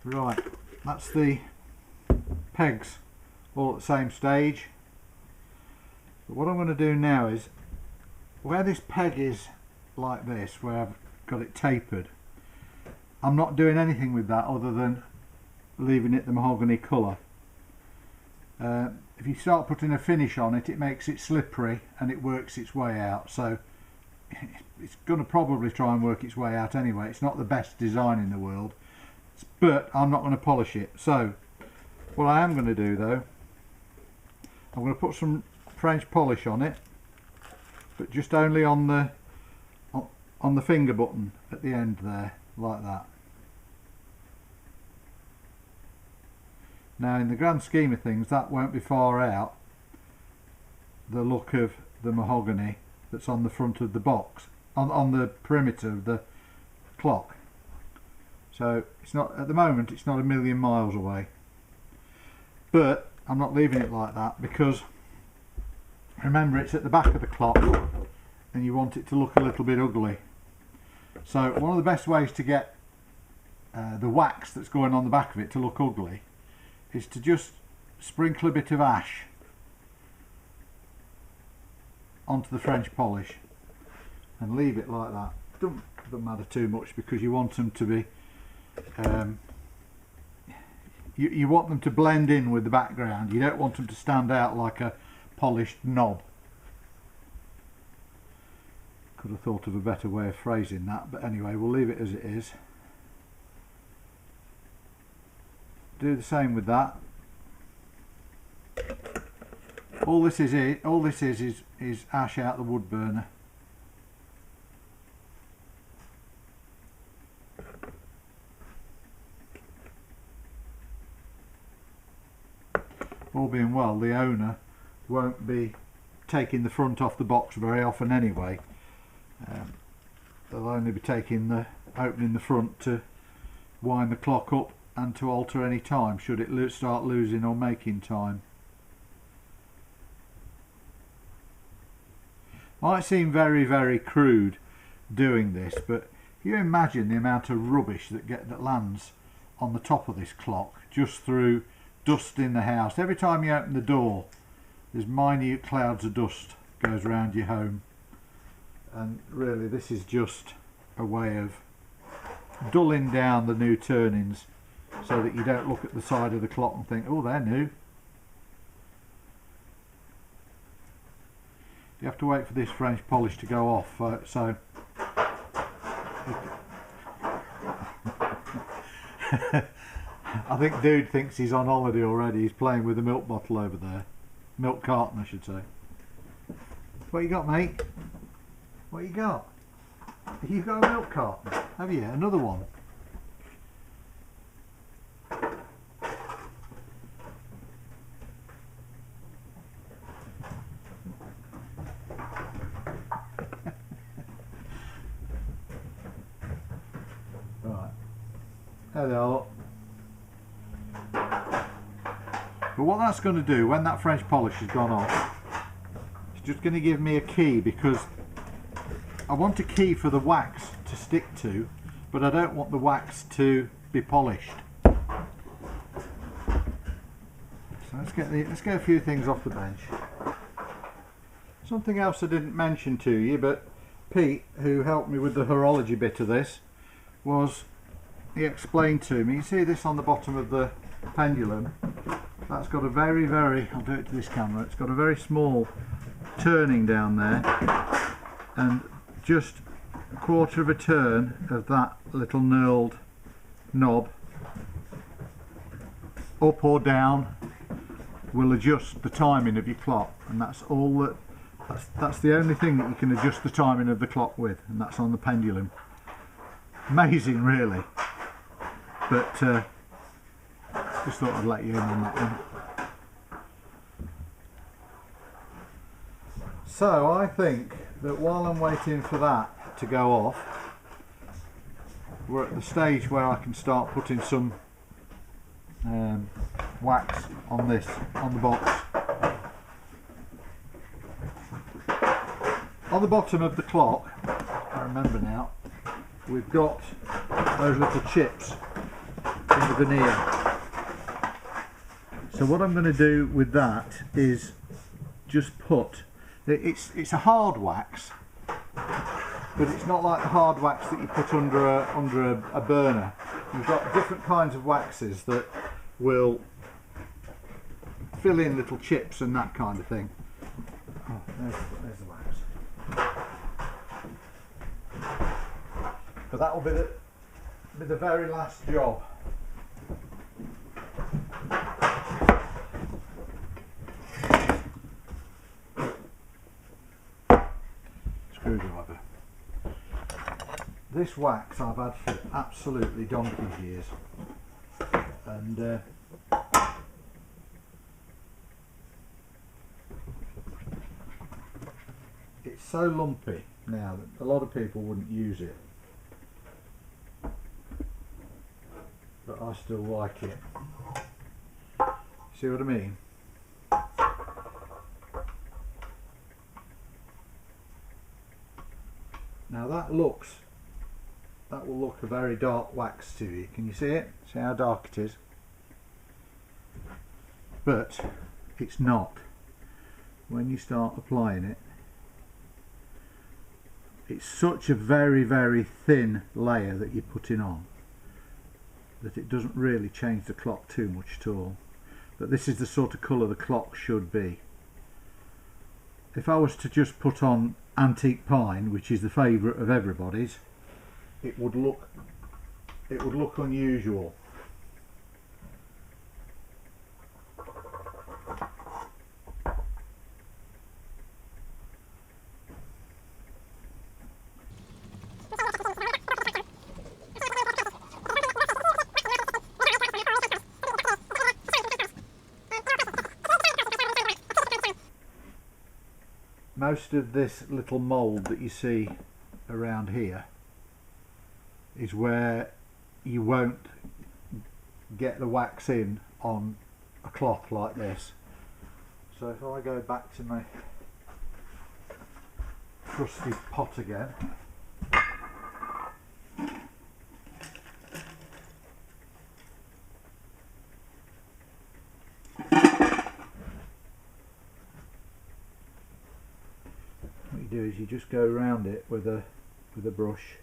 Right, that's the pegs all at the same stage. But what I'm going to do now is, where this peg is like this, where I've got it tapered, I'm not doing anything with that other than leaving it the mahogany colour. If you start putting a finish on it, it makes it slippery and it works its way out, so it's going to probably try and work its way out anyway. It's not the best design in the world, but I'm not going to polish it. So what I am going to do though, I'm going to put some French polish on it, but just only on the finger button at the end there, like that. Now in the grand scheme of things, that won't be far out the look of the mahogany that's on the front of the box, on the perimeter of the clock. So it's not, at the moment it's not a million miles away, but I'm not leaving it like that because remember it's at the back of the clock and you want it to look a little bit ugly. So one of the best ways to get the wax that's going on the back of it to look ugly is to just sprinkle a bit of ash onto the French polish and leave it like that. Doesn't matter too much because you want them to be you want them to blend in with the background. You don't want them to stand out like a polished knob. Could have thought of a better way of phrasing that, but anyway, we'll leave it as it is. Do the same with that. All this is ash out the wood burner. All being well, the owner won't be taking the front off the box very often anyway. They'll only be opening the front to wind the clock up and to alter any time should it start losing or making time. Might seem very, very crude doing this, but if you imagine the amount of rubbish that lands on the top of this clock just through dust in the house. Every time you open the door, there's minute clouds of dust goes around your home, and really this is just a way of dulling down the new turnings so that you don't look at the side of the clock and think, oh, they're new. You have to wait for this French polish to go off, so I think dude thinks he's on holiday already. He's playing with a milk bottle over there. Milk carton, I should say. What you got, mate? What you got? You've got a milk carton, have you? Another one? Right. There they are. But what that's going to do when that French polish has gone off, it's just going to give me a key, because I want a key for the wax to stick to, but I don't want the wax to be polished. So let's get a few things off the bench. Something else I didn't mention to you, but Pete, who helped me with the horology bit of this, he explained to me, you see this on the bottom of the pendulum, that's got a very, I'll do it to this camera, it's got a very small turning down there, and just a quarter of a turn of that little knurled knob up or down will adjust the timing of your clock, and that's all that's the only thing that you can adjust the timing of the clock with, and that's on the pendulum. Amazing really, but just thought I'd let you in on that one. So I think that while I'm waiting for that to go off, we're at the stage where I can start putting some wax on the box. On the bottom of the clock, I remember now, we've got those little chips in the veneer. So what I'm going to do with that is just put, it's a hard wax, but it's not like the hard wax that you put under a burner. You've got different kinds of waxes that will fill in little chips and that kind of thing. Oh, there's the wax. But that will be the very last job. Screwdriver. This wax I've had for absolutely donkey's years, and it's so lumpy now that a lot of people wouldn't use it, but I still like it. See what I mean? Now that will look a very dark wax to you. Can you see it? See how dark it is? But it's not. When you start applying it, it's such a very, very thin layer that you're putting on that it doesn't really change the clock too much at all. But this is the sort of colour the clock should be. If I was to just put on antique pine, which is the favourite of everybody's, it would look unusual. Most of this little mould that you see around here is where you won't get the wax in on a cloth like this. So if I go back to my crusty pot again, what you do is you just go around it with a brush.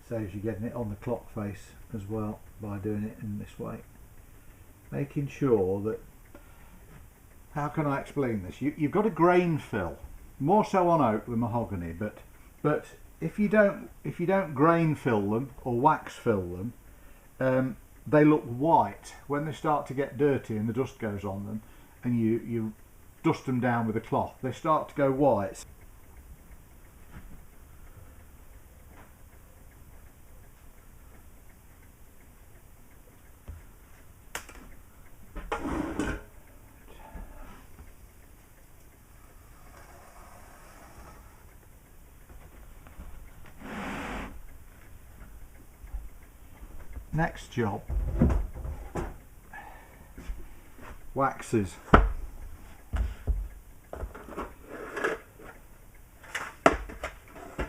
Saves you getting it on the clock face as well by doing it in this way. Making sure that, how can I explain this? You've got a grain fill, more so on oak than mahogany, but if you don't grain fill them or wax fill them, they look white when they start to get dirty and the dust goes on them, and you dust them down with a cloth. They start to go white. Next job, waxes.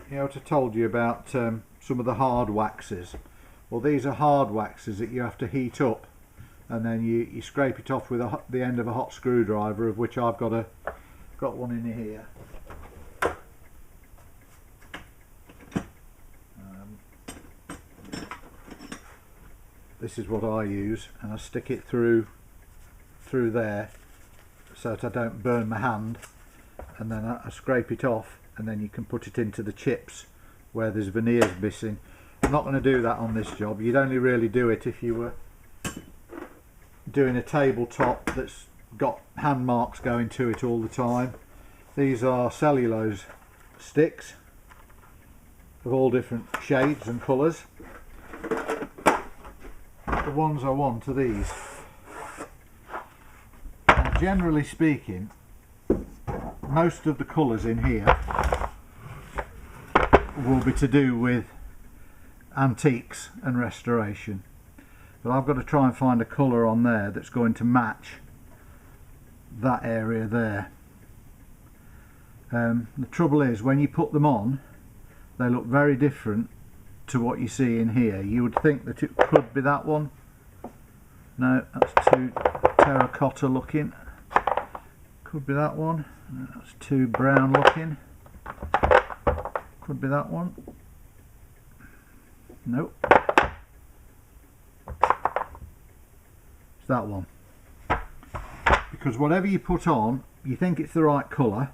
You know what I told you about some of the hard waxes? Well, these are hard waxes that you have to heat up, and then you scrape it off with the end of a hot screwdriver, of which I've got one in here. This is what I use, and I stick it through there so that I don't burn my hand, and then I scrape it off, and then you can put it into the chips where there's veneers missing. I'm not going to do that on this job. You'd only really do it if you were doing a tabletop that's got hand marks going to it all the time. These are cellulose sticks of all different shades and colours. The ones I want are these. And generally speaking, most of the colours in here will be to do with antiques and restoration, but I've got to try and find a colour on there that's going to match that area there. The trouble is, when you put them on, they look very different to what you see in here. You would think that it could be that one. No, that's too terracotta looking. Could be that one. That's too brown looking. Could be that one. Nope. It's that one. Because whatever you put on, you think it's the right colour,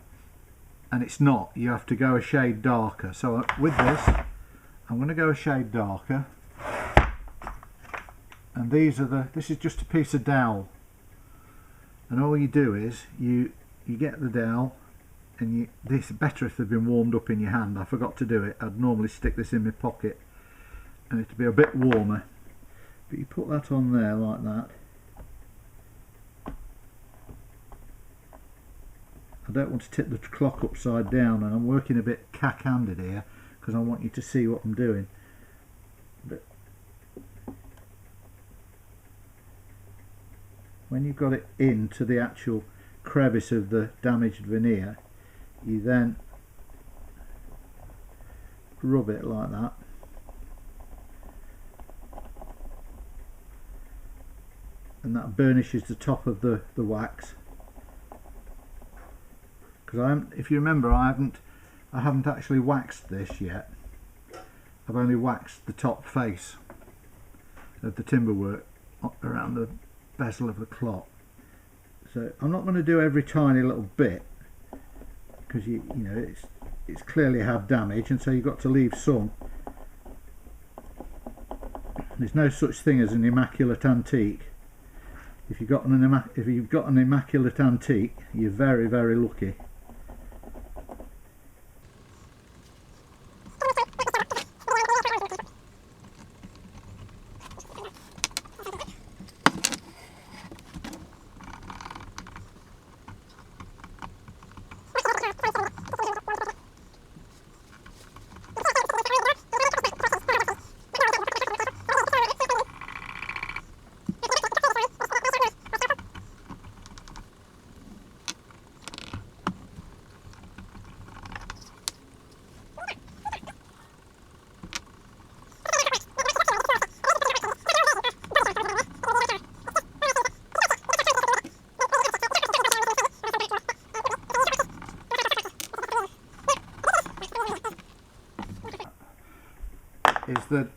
and it's not. You have to go a shade darker. So with this, I'm going to go a shade darker. And these are this is just a piece of dowel. And all you do is you get the dowel, and this is better if they've been warmed up in your hand. I forgot to do it. I'd normally stick this in my pocket and it'd be a bit warmer. But you put that on there like that. I don't want to tip the clock upside down, and I'm working a bit cack-handed here because I want you to see what I'm doing. But when you've got it into the actual crevice of the damaged veneer, you then rub it like that. And that burnishes the top of the wax. Because if you remember, I haven't actually waxed this yet. I've only waxed the top face of the timber work around the bezel of the clock. So I'm not going to do every tiny little bit, because you know it's clearly had damage, and so you've got to leave some. There's no such thing as an immaculate antique. If you've got an immaculate antique, you're very, very lucky. Is that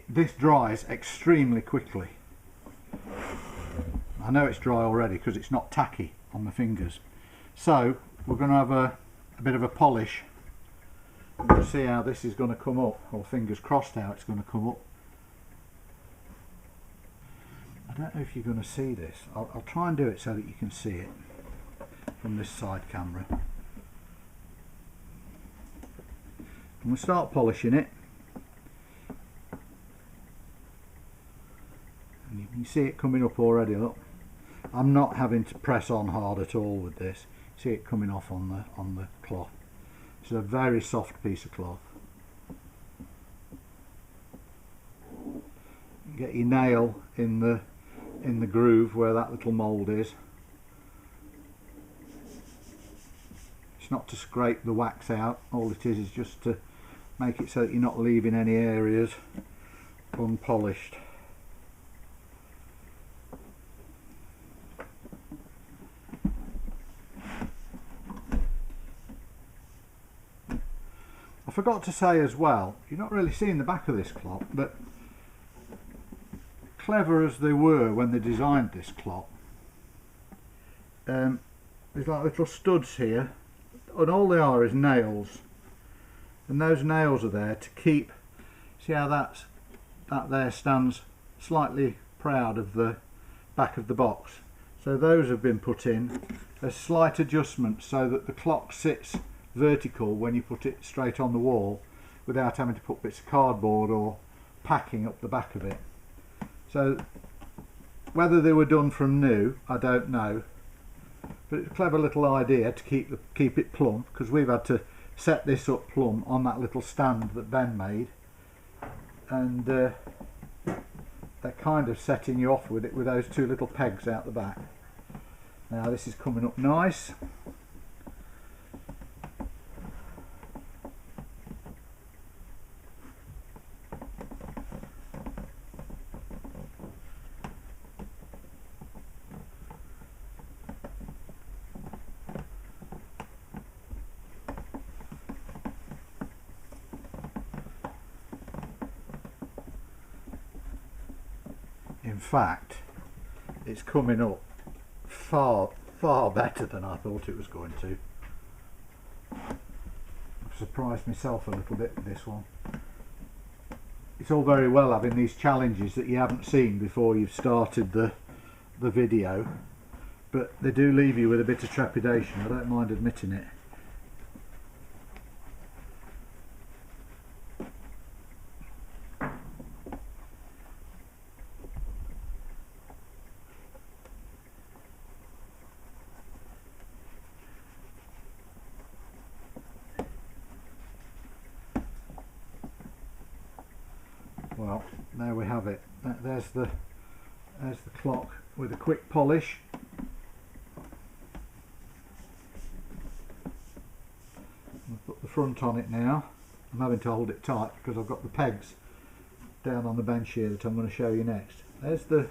this dries extremely quickly. I know it's dry already because it's not tacky on the fingers. So we're going to have a bit of a polish. We'll see how this is going to come up, or fingers crossed how it's going to come up. I don't know if you're going to see this. I'll try and do it so that you can see it from this side camera. And we'll start polishing it. And you can see it coming up already, look. I'm not having to press on hard at all with this. See it coming off on the cloth. It's a very soft piece of cloth. Get your nail in the groove where that little mould is. It's not to scrape the wax out. All it is just to make it so that you're not leaving any areas unpolished. I forgot to say as well, you're not really seeing the back of this clock, but clever as they were when they designed this clock, there's like little studs here, and all they are is nails, and those nails are there to keep, see how that there stands slightly proud of the back of the box. So those have been put in as slight adjustments so that the clock sits vertical when you put it straight on the wall without having to put bits of cardboard or packing up the back of it. So whether they were done from new, I don't know, but it's a clever little idea to keep it plumb, because we've had to set this up plumb on that little stand that Ben made, and they're kind of setting you off with it with those two little pegs out the back. Now this is coming up nice. in fact it's coming up far better than I thought it was going to. I've surprised myself a little bit with this one. It's all very well having these challenges that you haven't seen before you've started the video, but they do leave you with a bit of trepidation. I don't mind admitting it. Well, there we have it. There's the clock with a quick polish. I'll put the front on it now. I'm having to hold it tight because I've got the pegs down on the bench here that I'm going to show you next. There's the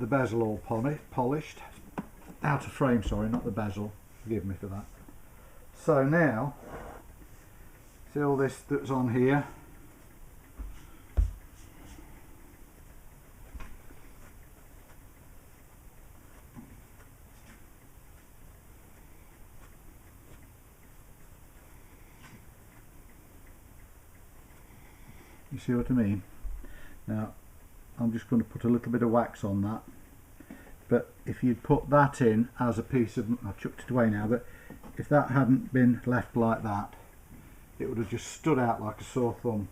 bezel all polished. Out of frame, sorry, not the bezel. Forgive me for that. So now, see all this that's on here? You see what I mean? Now I'm just going to put a little bit of wax on that, but if you'd put that in as a piece of, I've chucked it away now, but if that hadn't been left like that, it would have just stood out like a sore thumb.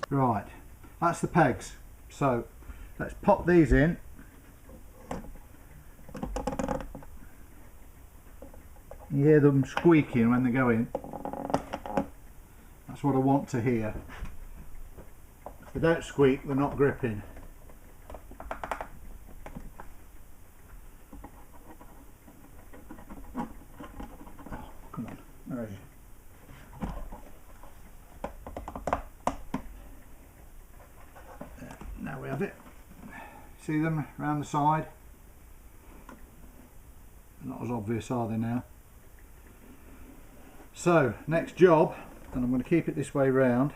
Right, that's the pegs. So let's pop these in. You hear them squeaking when they go in. That's what I want to hear. If they don't squeak, they're not gripping. Oh, come on, there he is. Now we have it. See them around the side? Not as obvious, are they now? So next job, and I'm going to keep it this way round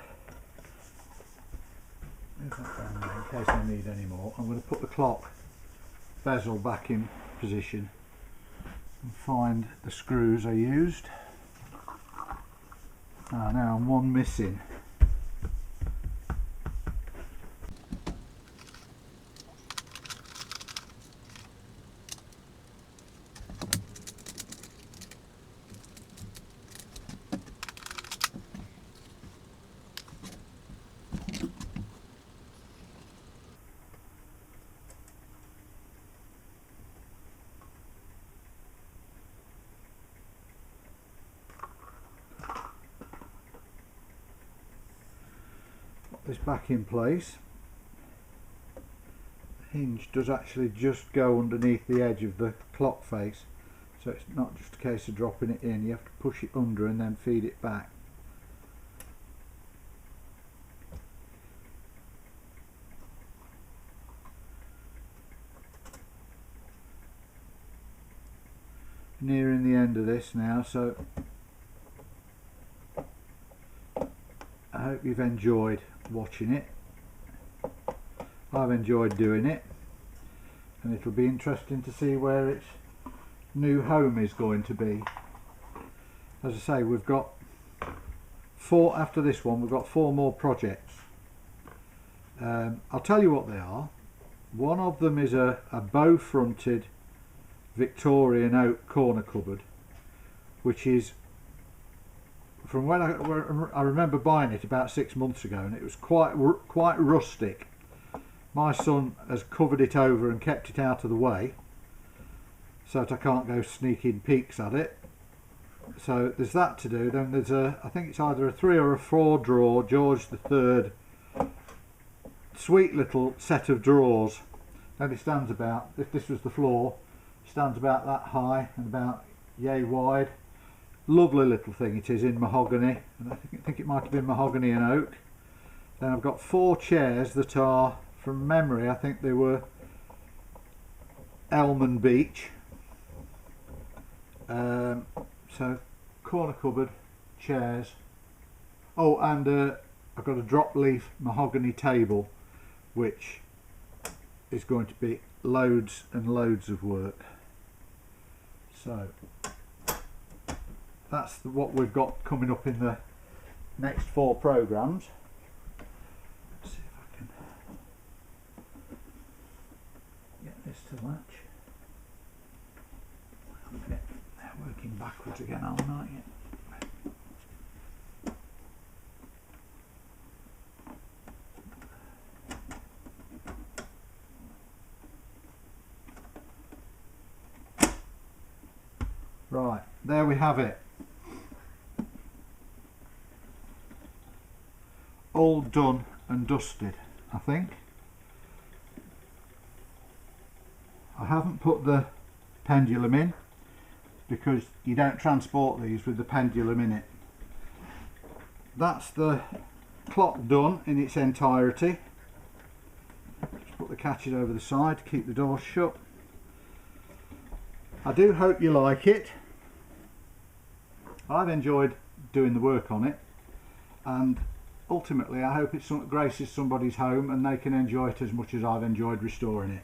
in case I need any more. I'm going to put the clock bezel back in position and find the screws I used. Now I'm one missing. This back in place. The hinge does actually just go underneath the edge of the clock face, so it's not just a case of dropping it in. You have to push it under and then feed it back. Nearing the end of this now, so I hope you've enjoyed watching it. I've enjoyed doing it, and it'll be interesting to see where its new home is going to be. As I say, we've got four, after this one we've got 4 more projects. I'll tell you what they are. One of them is a bow fronted Victorian oak corner cupboard, which is, from when I remember buying it about 6 months ago, and it was quite rustic. My son has covered it over and kept it out of the way so that I can't go sneaking peeks at it. So there's that to do. Then there's I think it's either a 3 or a 4 drawer George III sweet little set of drawers. And it stands about, if this was the floor, it stands about that high and about yay wide. Lovely little thing it is, in mahogany, and I think it might have been mahogany and oak. Then I've got 4 chairs that are, from memory, I think they were elm and beech. So corner cupboard, chairs. Oh, and I've got a drop leaf mahogany table, which is going to be loads and loads of work. So that's what we've got coming up in the next 4 programs. Let's see if I can get this to latch. They're working backwards again, aren't I? Right, there we have it. All done and dusted, I think. I haven't put the pendulum in because you don't transport these with the pendulum in it. That's the clock done in its entirety. Just put the catches over the side to keep the door shut. I do hope you like it. I've enjoyed doing the work on it, and ultimately I hope it graces somebody's home and they can enjoy it as much as I've enjoyed restoring it.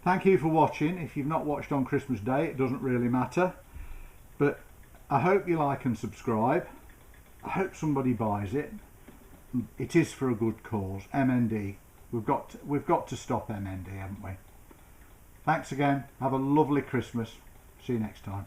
Thank you for watching. If you've not watched on Christmas Day, it doesn't really matter, but I hope you like and subscribe. I hope somebody buys it. It is for a good cause. MND. We've got to stop MND, haven't we? Thanks again. Have a lovely Christmas. See you next time.